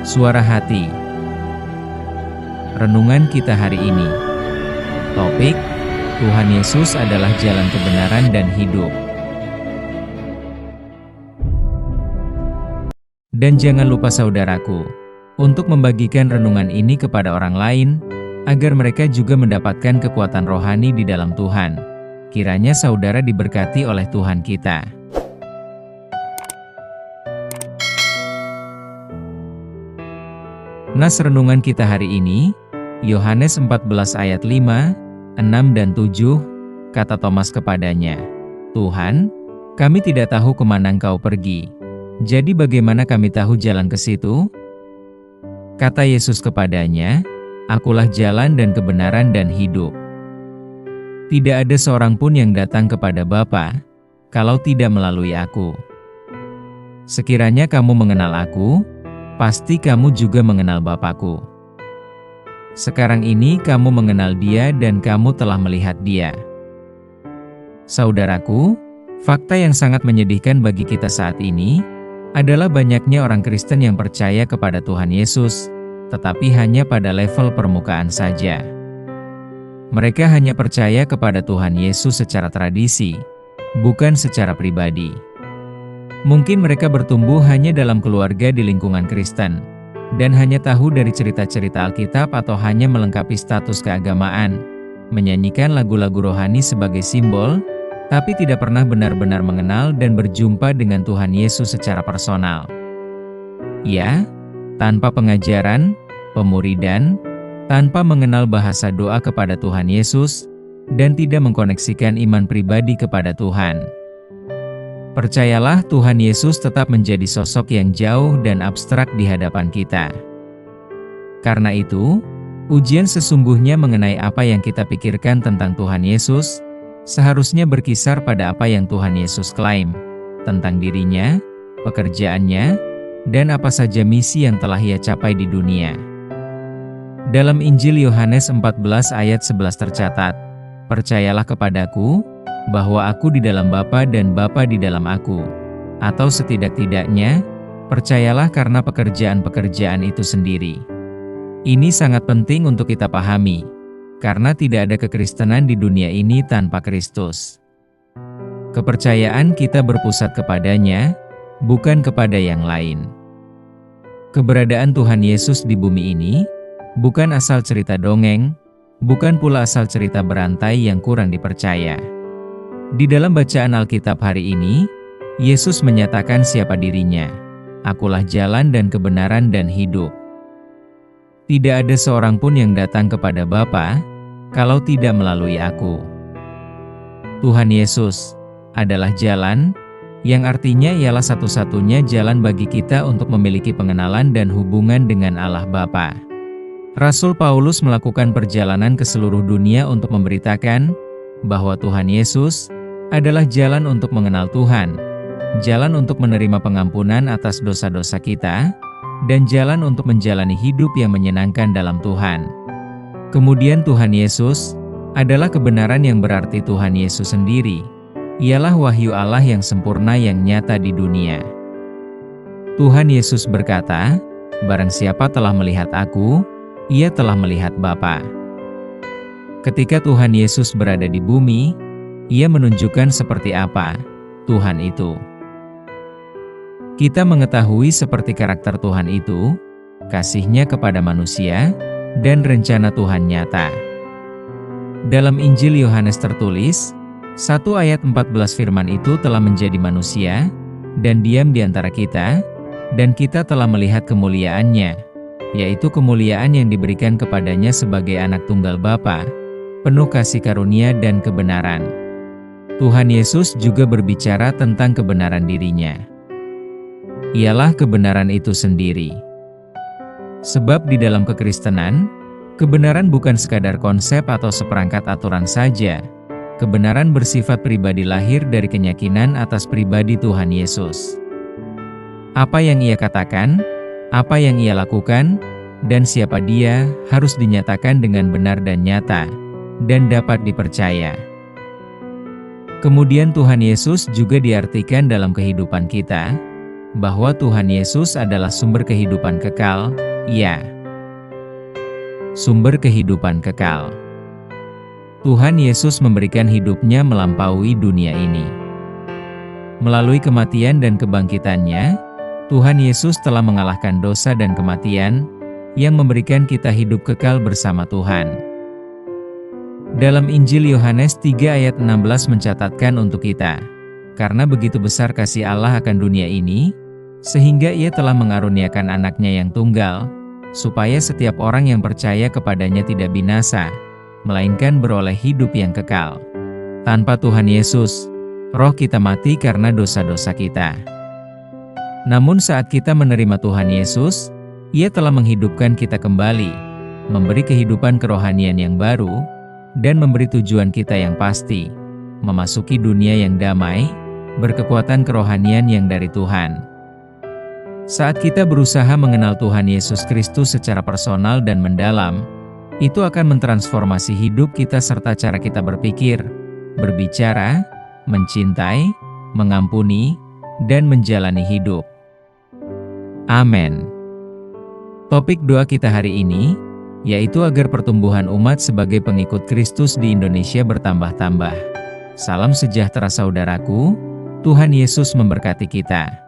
Suara Hati. Renungan kita hari ini. Topik: Tuhan Yesus adalah jalan kebenaran dan hidup. Dan jangan lupa saudaraku, untuk membagikan renungan ini kepada orang lain, agar mereka juga mendapatkan kekuatan rohani di dalam Tuhan. Kiranya saudara diberkati oleh Tuhan kita. Nas renungan kita hari ini, Yohanes 14 ayat 5, 6 dan 7, kata Thomas kepadanya, "Tuhan, kami tidak tahu kemana Engkau pergi. Jadi bagaimana kami tahu jalan ke situ?" Kata Yesus kepadanya, "Akulah jalan dan kebenaran dan hidup. Tidak ada seorang pun yang datang kepada Bapa, kalau tidak melalui Aku. Sekiranya kamu mengenal Aku, pasti kamu juga mengenal Bapa-Ku. Sekarang ini kamu mengenal Dia dan kamu telah melihat Dia." Saudaraku, fakta yang sangat menyedihkan bagi kita saat ini adalah banyaknya orang Kristen yang percaya kepada Tuhan Yesus, tetapi hanya pada level permukaan saja. Mereka hanya percaya kepada Tuhan Yesus secara tradisi, bukan secara pribadi. Mungkin mereka bertumbuh hanya dalam keluarga di lingkungan Kristen, dan hanya tahu dari cerita-cerita Alkitab atau hanya melengkapi status keagamaan, menyanyikan lagu-lagu rohani sebagai simbol, tapi tidak pernah benar-benar mengenal dan berjumpa dengan Tuhan Yesus secara personal. Ya, tanpa pengajaran, pemuridan, tanpa mengenal bahasa doa kepada Tuhan Yesus, dan tidak mengkoneksikan iman pribadi kepada Tuhan. Percayalah, Tuhan Yesus tetap menjadi sosok yang jauh dan abstrak di hadapan kita. Karena itu, ujian sesungguhnya mengenai apa yang kita pikirkan tentang Tuhan Yesus, seharusnya berkisar pada apa yang Tuhan Yesus klaim, tentang dirinya, pekerjaannya, dan apa saja misi yang telah Ia capai di dunia. Dalam Injil Yohanes 14 ayat 11 tercatat, "Percayalah kepadaku, bahwa Aku di dalam Bapa dan Bapa di dalam Aku." Atau setidak-tidaknya, percayalah karena pekerjaan-pekerjaan itu sendiri. Ini sangat penting untuk kita pahami, karena tidak ada kekristenan di dunia ini tanpa Kristus. Kepercayaan kita berpusat kepadanya, bukan kepada yang lain. Keberadaan Tuhan Yesus di bumi ini bukan asal cerita dongeng, bukan pula asal cerita berantai yang kurang dipercaya. Di dalam bacaan Alkitab hari ini, Yesus menyatakan siapa dirinya. "Akulah jalan dan kebenaran dan hidup. Tidak ada seorang pun yang datang kepada Bapa, kalau tidak melalui Aku." Tuhan Yesus adalah jalan, yang artinya ialah satu-satunya jalan bagi kita untuk memiliki pengenalan dan hubungan dengan Allah Bapa. Rasul Paulus melakukan perjalanan ke seluruh dunia untuk memberitakan bahwa Tuhan Yesus adalah jalan untuk mengenal Tuhan, jalan untuk menerima pengampunan atas dosa-dosa kita, dan jalan untuk menjalani hidup yang menyenangkan dalam Tuhan. Kemudian Tuhan Yesus adalah kebenaran yang berarti Tuhan Yesus sendiri. Ialah wahyu Allah yang sempurna yang nyata di dunia. Tuhan Yesus berkata, "Barang siapa telah melihat Aku, ia telah melihat Bapa." Ketika Tuhan Yesus berada di bumi, Ia menunjukkan seperti apa Tuhan itu. Kita mengetahui seperti karakter Tuhan itu, kasih-Nya kepada manusia, dan rencana Tuhan nyata. Dalam Injil Yohanes tertulis, 1 ayat 14 firman itu telah menjadi manusia, dan diam di antara kita, dan kita telah melihat kemuliaan-Nya, yaitu kemuliaan yang diberikan kepadanya sebagai anak tunggal Bapa, penuh kasih karunia dan kebenaran. Tuhan Yesus juga berbicara tentang kebenaran dirinya. Ialah kebenaran itu sendiri. Sebab di dalam kekristenan, kebenaran bukan sekadar konsep atau seperangkat aturan saja. Kebenaran bersifat pribadi lahir dari keyakinan atas pribadi Tuhan Yesus. Apa yang Ia katakan, apa yang Ia lakukan, dan siapa Dia harus dinyatakan dengan benar dan nyata, dan dapat dipercaya. Kemudian Tuhan Yesus juga diartikan dalam kehidupan kita, bahwa Tuhan Yesus adalah sumber kehidupan kekal, ya. Sumber kehidupan kekal. Tuhan Yesus memberikan hidupnya melampaui dunia ini. Melalui kematian dan kebangkitannya, Tuhan Yesus telah mengalahkan dosa dan kematian, yang memberikan kita hidup kekal bersama Tuhan. Dalam Injil Yohanes 3 ayat 16 mencatatkan untuk kita, karena begitu besar kasih Allah akan dunia ini, sehingga Ia telah mengaruniakan anaknya yang tunggal, supaya setiap orang yang percaya kepadanya tidak binasa, melainkan beroleh hidup yang kekal. Tanpa Tuhan Yesus, roh kita mati karena dosa-dosa kita. Namun saat kita menerima Tuhan Yesus, Ia telah menghidupkan kita kembali, memberi kehidupan kerohanian yang baru, dan memberi tujuan kita yang pasti, memasuki dunia yang damai, berkekuatan kerohanian yang dari Tuhan. Saat kita berusaha mengenal Tuhan Yesus Kristus secara personal dan mendalam, itu akan mentransformasi hidup kita serta cara kita berpikir, berbicara, mencintai, mengampuni, dan menjalani hidup. Amin. Topik doa kita hari ini, yaitu agar pertumbuhan umat sebagai pengikut Kristus di Indonesia bertambah-tambah. Salam sejahtera saudaraku, Tuhan Yesus memberkati kita.